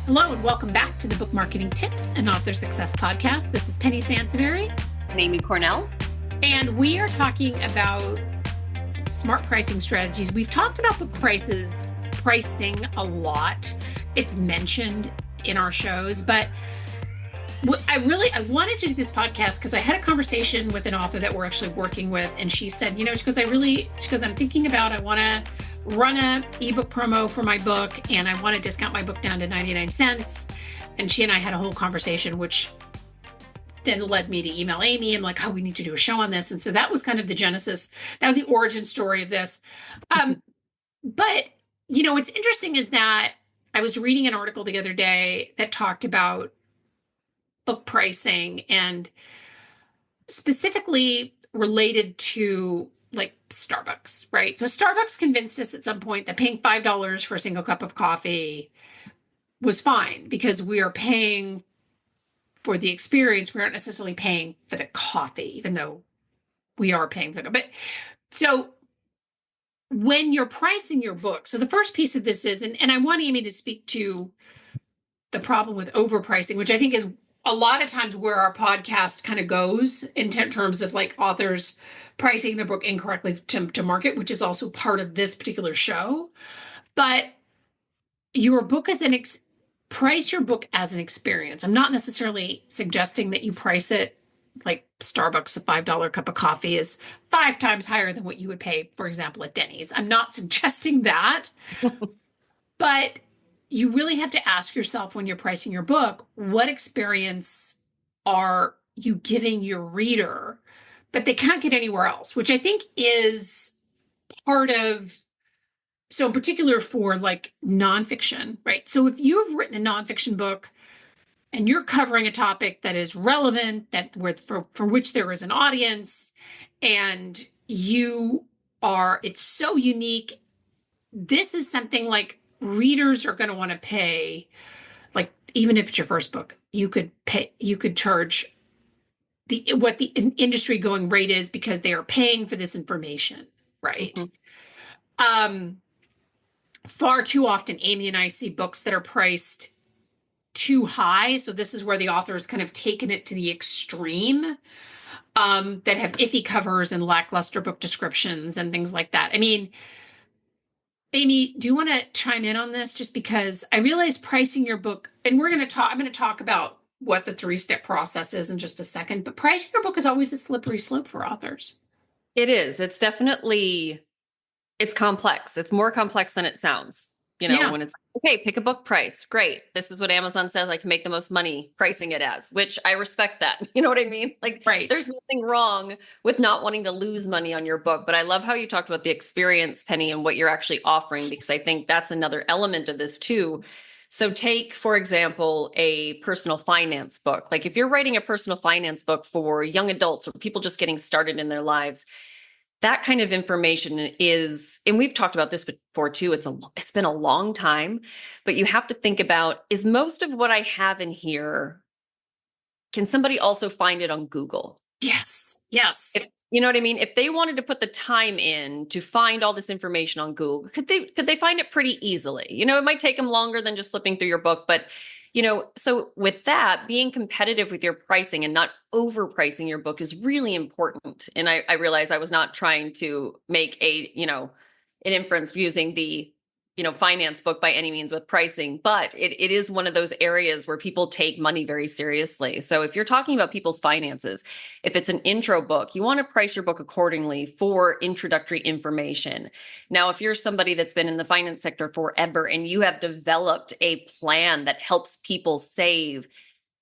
Hello and welcome back to the Book Marketing Tips and Author Success Podcast. This is Penny Sansevieri and Amy Cornell. And we are talking about smart pricing strategies. We've talked about book pricing a lot. It's mentioned in our shows, but I wanted to do this podcast because I had a conversation with an author that we're actually working with. And she said, I'm thinking about, I want to run a ebook promo for my book and I want to discount my book down to 99 cents. And she and I had a whole conversation, which then led me to email Amy. I'm like, oh, we need to do a show on this. And so that was kind of the genesis. That was the origin story of this. But, what's interesting is that I was reading an article the other day that talked about book pricing and specifically related to like Starbucks, right? So Starbucks convinced us at some point that paying $5 for a single cup of coffee was fine because we are paying for the experience. We aren't necessarily paying for the coffee, even though we are paying for the coffee. But so when you're pricing your book, so the first piece of this is, and I want Amy to speak to the problem with overpricing, which I think is a lot of times where our podcast kind of goes in terms of like authors pricing their book incorrectly to market, which is also part of this particular show. But your book is price your book as an experience. I'm not necessarily suggesting that you price it like Starbucks, a $5 cup of coffee is 5 times higher than what you would pay, for example, at Denny's. I'm not suggesting that, but you really have to ask yourself when you're pricing your book, what experience are you giving your reader that they can't get anywhere else, which I think is part of, so in particular for like nonfiction, right? So if you've written a nonfiction book and you're covering a topic that is relevant, for which there is an audience, and it's so unique, this is something like readers are going to want to pay, like even if it's your first book, you could charge what the industry going rate is because they are paying for this information, right? Mm-hmm. Far too often, Amy and I see books that are priced too high. So this is where the author has kind of taken it to the extreme, that have iffy covers and lackluster book descriptions and things like that. I mean, Amy, do you want to chime in on this? Just because I realize pricing your book, and I'm going to talk about what the 3-step process is in just a second, but pricing your book is always a slippery slope for authors. It is. It's complex. It's more complex than it sounds. When it's okay, pick a book price. Great. This is what Amazon says I can make the most money pricing it as, which I respect that. You know what I mean? Like, right. There's nothing wrong with not wanting to lose money on your book. But I love how you talked about the experience, Penny, and what you're actually offering, because I think that's another element of this too. So take, for example, a personal finance book. Like if you're writing a personal finance book for young adults or people just getting started in their lives, that kind of information is, and we've talked about this before too, it's been a long time, but you have to think about, is most of what I have in here, can somebody also find it on Google? Yes. You know what I mean? If they wanted to put the time in to find all this information on Google, could they find it pretty easily? It might take them longer than just flipping through your book, but so with that, being competitive with your pricing and not overpricing your book is really important. And I realized I was not trying to make an inference using the, finance book by any means with pricing, but it is one of those areas where people take money very seriously. So if you're talking about people's finances, if it's an intro book, you want to price your book accordingly for introductory information. Now, if you're somebody that's been in the finance sector forever and you have developed a plan that helps people save,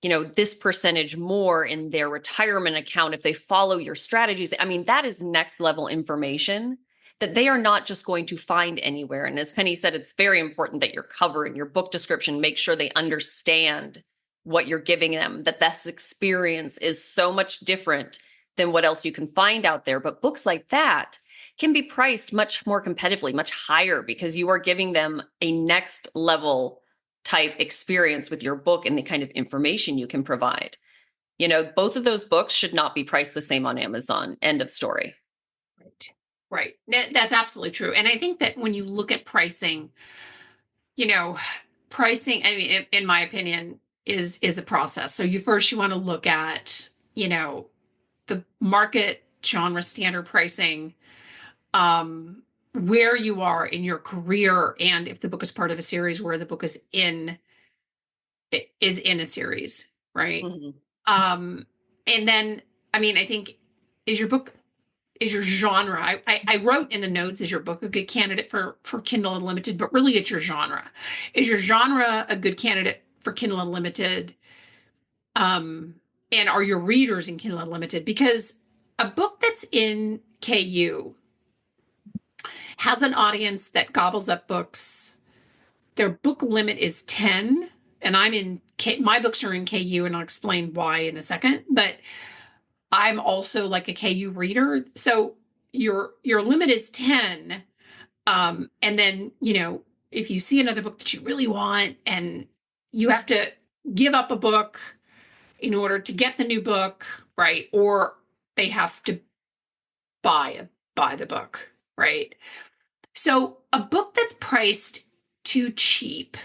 this percentage more in their retirement account, if they follow your strategies, I mean, that is next level information that they are not just going to find anywhere. And as Penny said, it's very important that your cover and your book description make sure they understand what you're giving them, that this experience is so much different than what else you can find out there. But books like that can be priced much more competitively, much higher, because you are giving them a next level type experience with your book and the kind of information you can provide. Both of those books should not be priced the same on Amazon. End of story. Right. That's absolutely true. And I think that when you look at pricing, pricing, I mean, in my opinion, is a process. So you want to look at, the market genre standard pricing, where you are in your career, and if the book is part of a series, where the book is in a series, right? Mhm. And then, I mean, I think, is your book, is your genre, I wrote in the notes, is your book a good candidate for Kindle Unlimited? But really it's your genre. Is your genre a good candidate for Kindle Unlimited? And are your readers in Kindle Unlimited? Because a book that's in KU has an audience that gobbles up books. Their book limit is 10, and my books are in KU, and I'll explain why in a second, but I'm also like a KU reader. So your limit is 10. And then, if you see another book that you really want and you have to give up a book in order to get the new book, right? Or they have to buy the book, right? So a book that's priced too cheap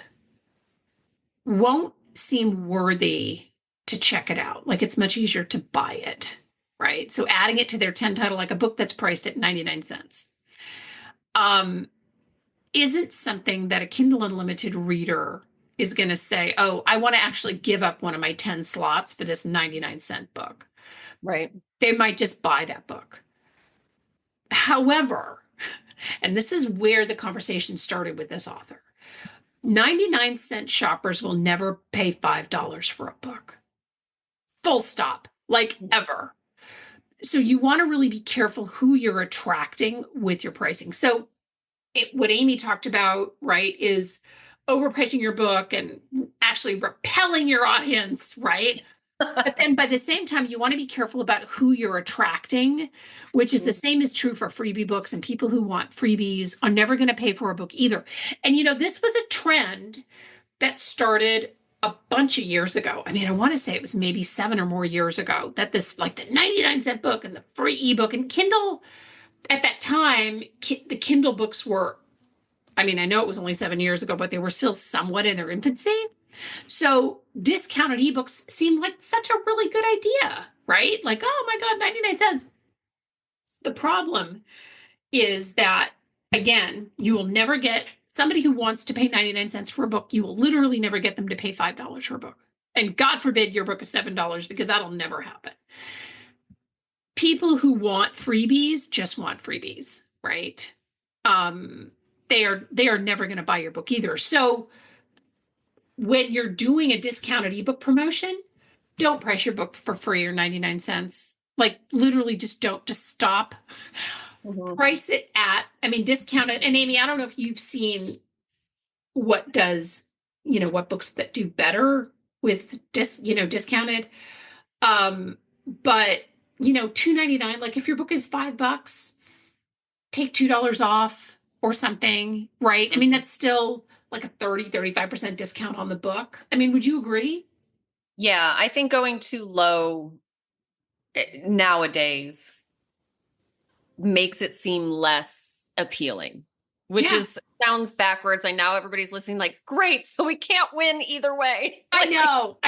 won't seem worthy to check it out. Like, it's much easier to buy it, right? So adding it to their 10 title, like a book that's priced at 99 cents, isn't something that a Kindle Unlimited reader is going to say, oh, I want to actually give up one of my 10 slots for this 99-cent book. Right. They might just buy that book. However, and this is where the conversation started with this author, 99-cent shoppers will never pay $5 for a book. Full stop. Like, ever. So you want to really be careful who you're attracting with your pricing. So what Amy talked about, right, is overpricing your book and actually repelling your audience, right? But then by the same time, you want to be careful about who you're attracting, which is the same is true for freebie books, and people who want freebies are never going to pay for a book either. And this was a trend that started a bunch of years ago. I mean, I want to say it was maybe 7 or more years ago that this, like, the 99-cent book and the free ebook and Kindle at that time, the Kindle books were, I mean, I know it was only 7 years ago, but they were still somewhat in their infancy. So discounted ebooks seemed like such a really good idea, right? Like, oh my God, 99 cents. The problem is that, again, you will never get somebody who wants to pay 99 cents for a book. You will literally never get them to pay $5 for a book. And God forbid your book is $7, because that'll never happen. People who want freebies just want freebies, right? They are never going to buy your book either. So when you're doing a discounted ebook promotion, don't price your book for free or 99 cents. Like, literally just stop. Price it at, I mean, discount it. And Amy, I don't know if you've seen what books that do better with discounted. But $2.99, like, if your book is $5, take $2 off or something, right? I mean, that's still like a 35% discount on the book. I mean, would you agree? Yeah, I think going too low nowadays makes it seem less appealing, which sounds backwards. I know everybody's listening like, great, so we can't win either way. I know.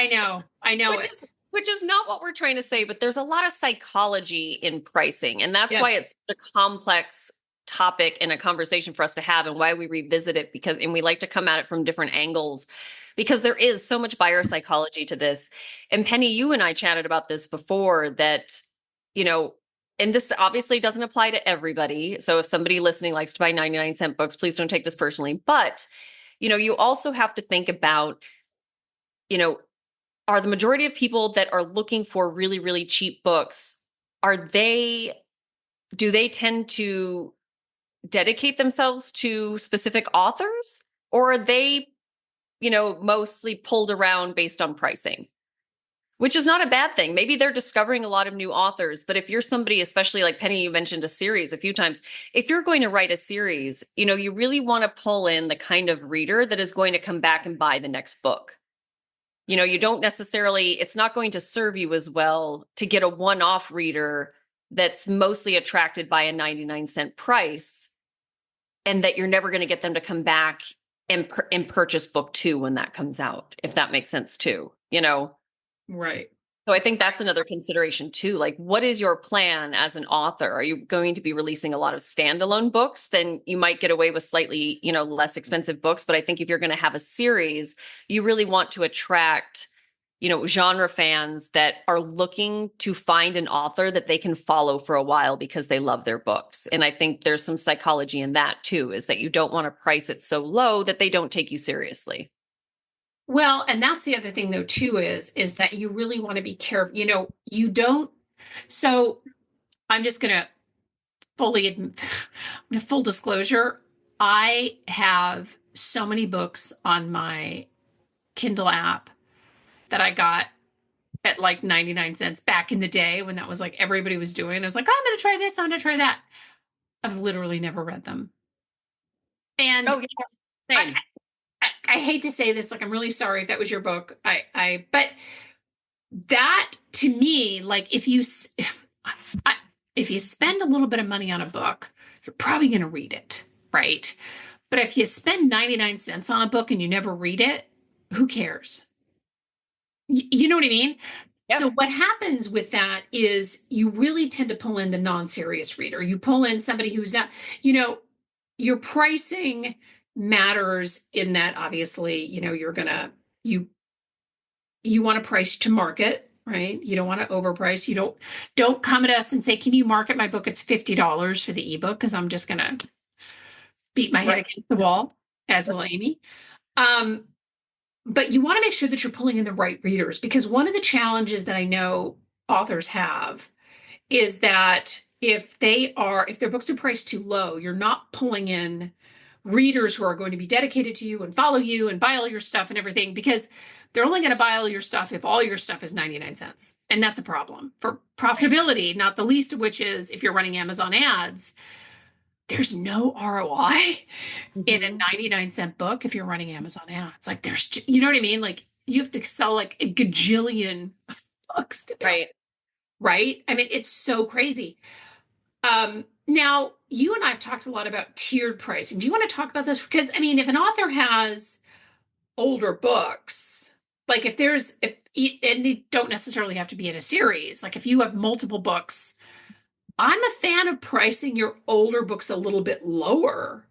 Which is not what we're trying to say, but there's a lot of psychology in pricing, and that's why it's a complex topic and a conversation for us to have, and why we revisit it, and we like to come at it from different angles, because there is so much buyer psychology to this. And Penny, you and I chatted about this before, that, and this obviously doesn't apply to everybody. So if somebody listening likes to buy 99-cent books, please don't take this personally. But, you also have to think about, are the majority of people that are looking for really, really cheap books, do they tend to dedicate themselves to specific authors, or are they, mostly pulled around based on pricing? Which is not a bad thing. Maybe they're discovering a lot of new authors, but if you're somebody, especially like Penny, you mentioned a series a few times, if you're going to write a series, you really want to pull in the kind of reader that is going to come back and buy the next book. You don't necessarily, it's not going to serve you as well to get a one-off reader that's mostly attracted by a 99-cent price, and that you're never going to get them to come back and purchase book 2 when that comes out, if that makes sense too, you know? Right. So I think that's another consideration too. Like, what is your plan as an author? Are you going to be releasing a lot of standalone books? Then you might get away with slightly, less expensive books. But I think if you're going to have a series, you really want to attract, genre fans that are looking to find an author that they can follow for a while because they love their books. And I think there's some psychology in that too, is that you don't want to price it so low that they don't take you seriously. Well, and that's the other thing though too is that you really want to be careful. You don't. So I'm just gonna full disclosure. I have so many books on my Kindle app that I got at like 99 cents back in the day when that was like everybody was doing. I was like, oh, I'm gonna try this, I'm gonna try that. I've literally never read them. And Oh, yeah, I, same. I hate to say this, like I'm really sorry if that was your book. But that to me, like I, if you spend a little bit of money on a book, you're probably going to read it, right? But if you spend 99 cents on a book and you never read it, who cares? You know what I mean? So Yep. what happens with that is you really tend to pull in the non-serious reader. You pull in somebody who's not, you know, your pricing matters in that obviously, you're gonna you want to price to market, right? You don't want to overprice. You don't come at us and say, "Can you market my book? It's $50 for the ebook," because I'm just gonna beat my head Right. against the wall, as will Amy. Um, but you want to make sure that you're pulling in the right readers because one of the challenges that I know authors have is that if their books are priced too low, you're not pulling in readers who are going to be dedicated to you and follow you and buy all your stuff and everything because they're only going to buy all your stuff if all your stuff is 99 cents. And that's a problem for profitability, not the least of which is if you're running Amazon ads, there's no ROI in a Mhm. 99-cent book if you're running Amazon ads. Like you know what I mean? Like you have to sell like a gajillion books to build, Right. right? I mean, it's so crazy. Now you and I have talked a lot about tiered pricing. Do you want to talk about this? Because I mean, if an author has older books, like and they don't necessarily have to be in a series, like if you have multiple books, I'm a fan of pricing your older books a little bit lower,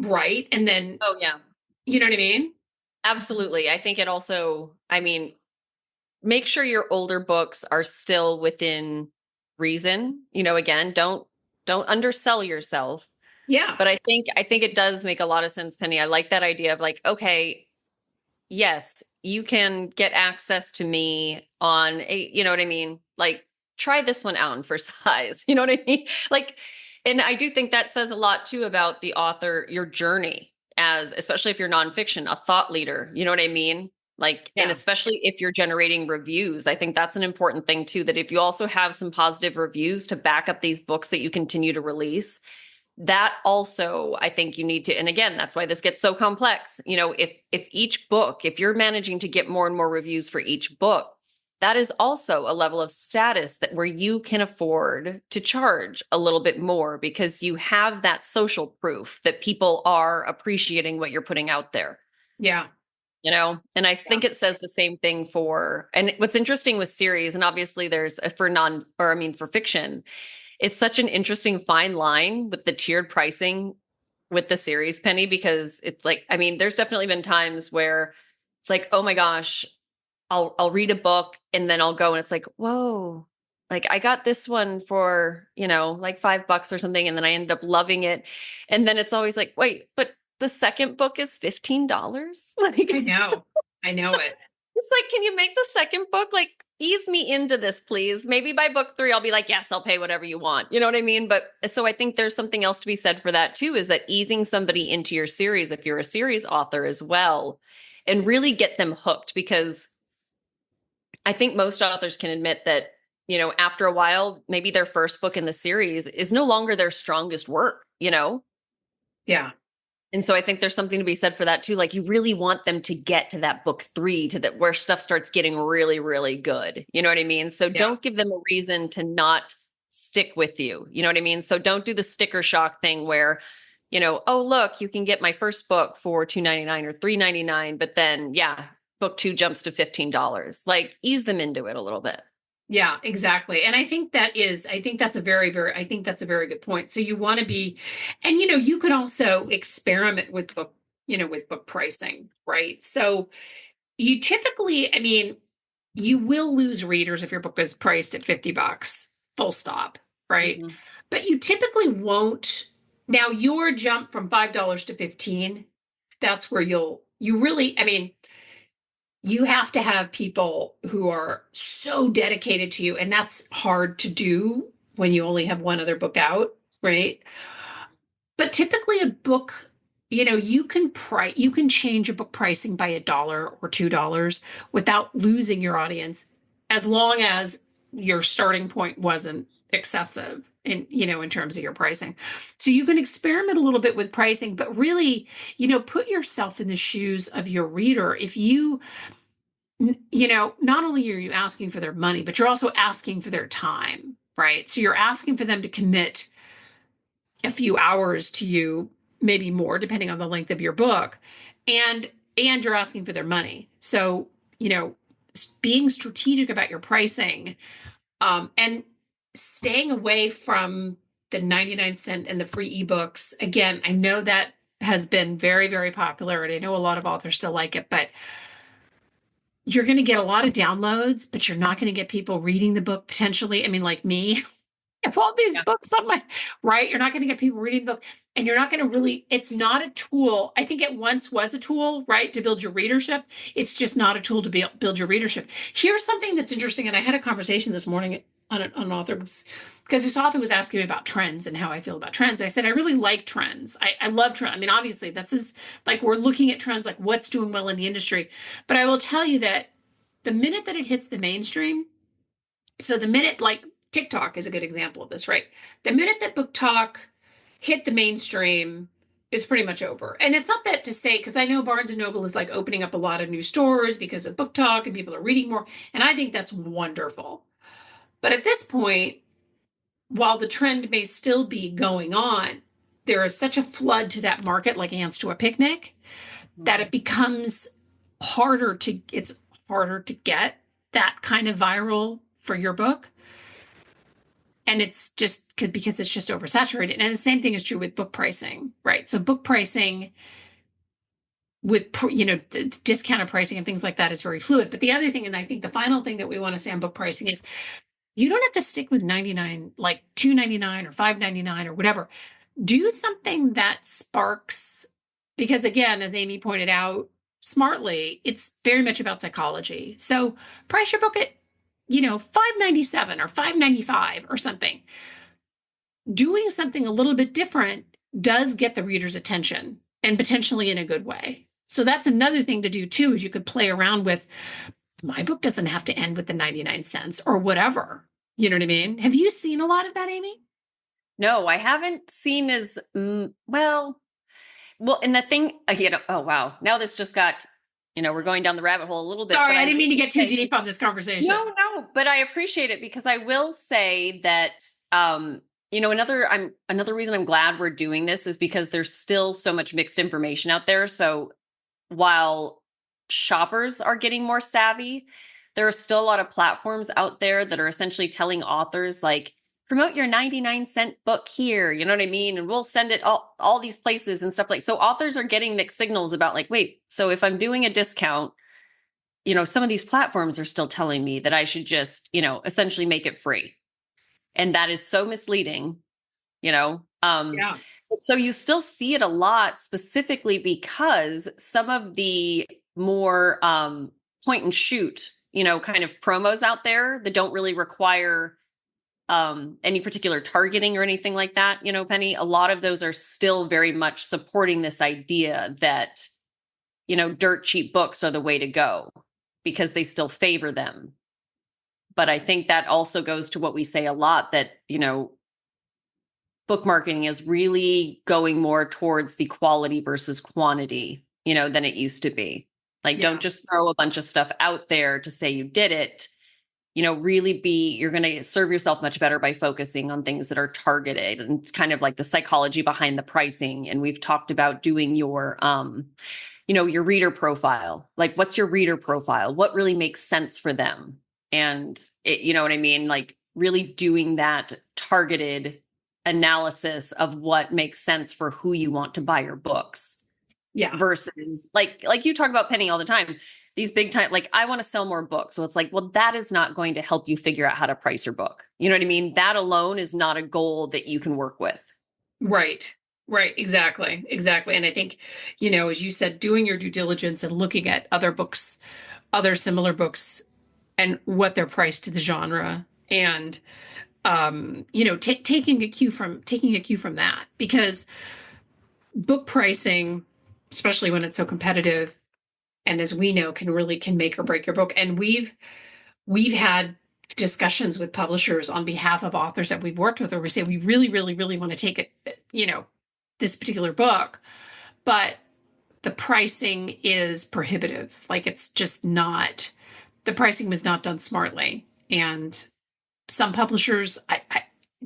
right? And then, Oh, yeah. you know what I mean? Absolutely. I think it also, I mean, make sure your older books are still within reason. Again, don't undersell yourself. Yeah. But I think it does make a lot of sense, Penny. I like that idea of like, okay, yes, you can get access to me on a, you know what I mean? Like, try this one out for size. You know what I mean? Like, and I do think that says a lot too about the author, your journey as, especially if you're nonfiction, a thought leader. You know what I mean? Like, and Yeah. especially if you're generating reviews, I think that's an important thing too, that if you also have some positive reviews to back up these books that you continue to release, that also I think you need to, and again, that's why this gets so complex. If each book, if you're managing to get more and more reviews for each book, that is also a level of status that where you can afford to charge a little bit more because you have that social proof that people are appreciating what you're putting out there. Yeah. And I Yeah. think it says the same thing for, and what's interesting with series, and obviously there's for for fiction, it's such an interesting fine line with the tiered pricing with the series, Penny, because it's like, I mean, there's definitely been times where it's like, oh my gosh, I'll read a book and then I'll go and it's like, whoa, like I got this one for, like $5 or something, and then I ended up loving it. And then it's always like, wait, but the second book is $15. I Like, know. I know it. it's like, can you make the second book like ease me into this, please? Maybe by book 3, I'll be like, yes, I'll pay whatever you want. You know what I mean? But so I think there's something else to be said for that too, is that easing somebody into your series, if you're a series author as well, and really get them hooked. Because I think most authors can admit that, after a while, maybe their first book in the series is no longer their strongest work. Yeah. And so I think there's something to be said for that too. Like you really want them to get to that book 3, to that where stuff starts getting really, really good. You know what I mean? So Yeah. don't give them a reason to not stick with you. You know what I mean? So don't do the sticker shock thing where oh, look, you can get my first book for $2.99 or $3.99, but then, yeah, book two jumps to $15. Like, ease them into it a little bit. Yeah, exactly. And I think that's a I think that's a very good point. So you want to be, and you could also experiment with book, with book pricing, right? So you typically, I mean, you will lose readers if your book is priced at $50, full stop, right? Mhm. But you typically won't. Now your jump from $5 to 15, that's where you really, I mean, you have to have people who are so dedicated to you, and that's hard to do when you only have one other book out, right? But typically a book, you can change a book pricing by $1 or $2 without losing your audience, as long as your starting point wasn't excessive in terms of your pricing. So you can experiment a little bit with pricing, but really, put yourself in the shoes of your reader. If not only are you asking for their money, but you're also asking for their time, right? So you're asking for them to commit a few hours to you, maybe more, depending on the length of your book, and you're asking for their money. So, being strategic about your pricing, and staying away from the 99 cent and the free ebooks. Again, I know that has been very, very popular, and I know a lot of authors still like it, but you're going to get a lot of downloads, but you're not going to get people reading the book potentially. I mean, like me, I have all these Yeah. books on my, right? You're not going to get people reading the book, and you're not going to really, it's not a tool. I think it once was a tool, right, to build your readership. It's just not a tool to build your readership. Here's something that's interesting. And I had a conversation this morning on an author, because this author was asking me about trends and how I feel about trends. I said, I really like trends. I love trends. I mean, obviously, this is like, we're looking at trends, like what's doing well in the industry. But I will tell you that the minute that it hits the mainstream, so the minute, like TikTok is a good example of this, right? The minute that Book Talk hit the mainstream is pretty much over. And it's not that to say, because I know Barnes and Noble is like opening up a lot of new stores because of Book Talk and people are reading more. And I think that's wonderful. But at this point, while the trend may still be going on, there is such a flood to that market, like ants to a picnic, that it becomes it's harder to get that kind of viral for your book. And it's just because it's just oversaturated. And the same thing is true with book pricing, right? So book pricing with, the discounted pricing and things like that is very fluid. But the other thing, and I think the final thing that we want to say on book pricing is, you don't have to stick with 99, like $2.99 or $5.99 or whatever. Do something that sparks, because again, as Amy pointed out smartly, it's very much about psychology. So price your book at, $5.97 or $5.95 or something. Doing something a little bit different does get the reader's attention, and potentially in a good way. So that's another thing to do too, is you could play around with, my book doesn't have to end with the 99 cents or whatever. You know what I mean? Have you seen a lot of that, Amy? No, I haven't seen as well. Well, and the thing, oh, wow. Now this just got, we're going down the rabbit hole a little bit. Sorry, but I didn't mean to get too deep on this conversation. No, but I appreciate it, because I will say that, another reason I'm glad we're doing this is because there's still so much mixed information out there. So while shoppers are getting more savvy, there are still a lot of platforms out there that are essentially telling authors, like, promote your 99-cent book here, you know what I mean? And we'll send it all these places and stuff. Like, so authors are getting mixed signals about, like, wait, so if I'm doing a discount, some of these platforms are still telling me that I should just, essentially make it free. And that is so misleading, Yeah. So you still see it a lot, specifically because some of the more point and shoot, kind of promos out there that don't really require any particular targeting or anything like that, Penny, a lot of those are still very much supporting this idea that, dirt cheap books are the way to go, because they still favor them. But I think that also goes to what we say a lot, that, book marketing is really going more towards the quality versus quantity, than it used to be. Like, Yeah. Don't just throw a bunch of stuff out there to say you did it. you're going to serve yourself much better by focusing on things that are targeted and kind of like the psychology behind the pricing. And we've talked about doing your reader profile. Like, what's your reader profile? What really makes sense for them? And you know what I mean? Like, really doing that targeted analysis of what makes sense for who you want to buy your books. Yeah. Versus like you talk about Penny all the time, these big time, like, I want to sell more books. So it's like, well, that is not going to help you figure out how to price your book. You know what I mean? That alone is not a goal that you can work with. Right. Right. Exactly. Exactly. And I think, as you said, doing your due diligence and looking at other books, other similar books, and what they're priced to the genre, and taking a cue from that, because book pricing, especially when it's so competitive, and as we know, can make or break your book. And we've had discussions with publishers on behalf of authors that we've worked with, where we say we really, really, really want to take it, this particular book, but the pricing is prohibitive. Like, it's just not, the pricing was not done smartly. And some publishers, I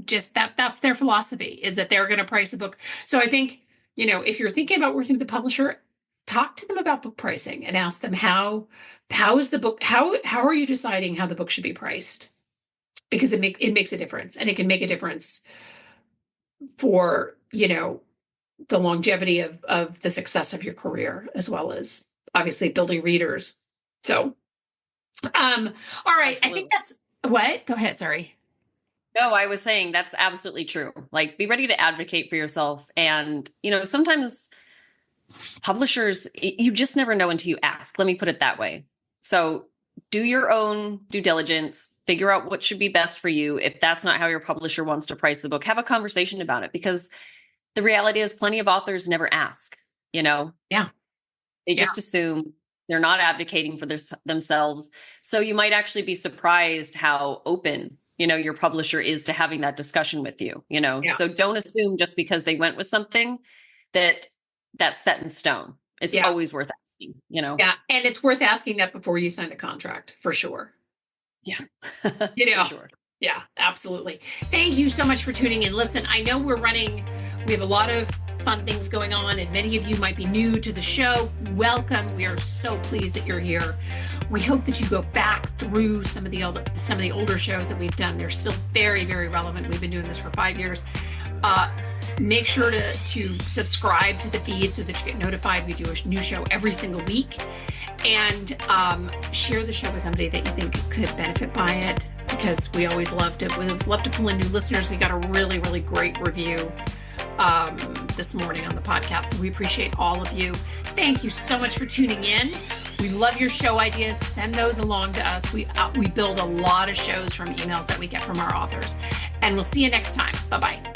just, that's their philosophy, is that they're going to price a book. So I think, if you're thinking about working with a publisher, talk to them about book pricing and ask them how is the book, how are you deciding how the book should be priced? Because it makes a difference, and it can make a difference for, the longevity of the success of your career, as well as obviously building readers. So, all right. Absolutely. I think that's what, go ahead. Sorry. No, I was saying that's absolutely true. Like, be ready to advocate for yourself. And, sometimes publishers, you just never know until you ask. Let me put it that way. So do your own due diligence, figure out what should be best for you. If that's not how your publisher wants to price the book, have a conversation about it, because the reality is plenty of authors never ask, Yeah. They just assume, they're not advocating for themselves. So you might actually be surprised how open, your publisher is to having that discussion with you, Yeah. So don't assume just because they went with something that's set in stone. It's always worth asking, Yeah. And it's worth asking that before you sign a contract, for sure. Yeah. For sure. Yeah, absolutely. Thank you so much for tuning in. Listen, I know we have a lot of fun things going on, and many of you might be new to the show. Welcome. We are so pleased that you're here. We hope that you go back through some of the older shows that we've done. They're still very, very relevant. We've been doing this for 5 years. Make sure to subscribe to the feed so that you get notified. We do a new show every single week, and share the show with somebody that you think could benefit by it, because we always love to pull in new listeners. We got a really, really great review this morning on the podcast, so we appreciate all of you. Thank you so much for tuning in. We love your show ideas. Send those along to us. We build a lot of shows from emails that we get from our authors, and we'll see you next time. Bye-bye.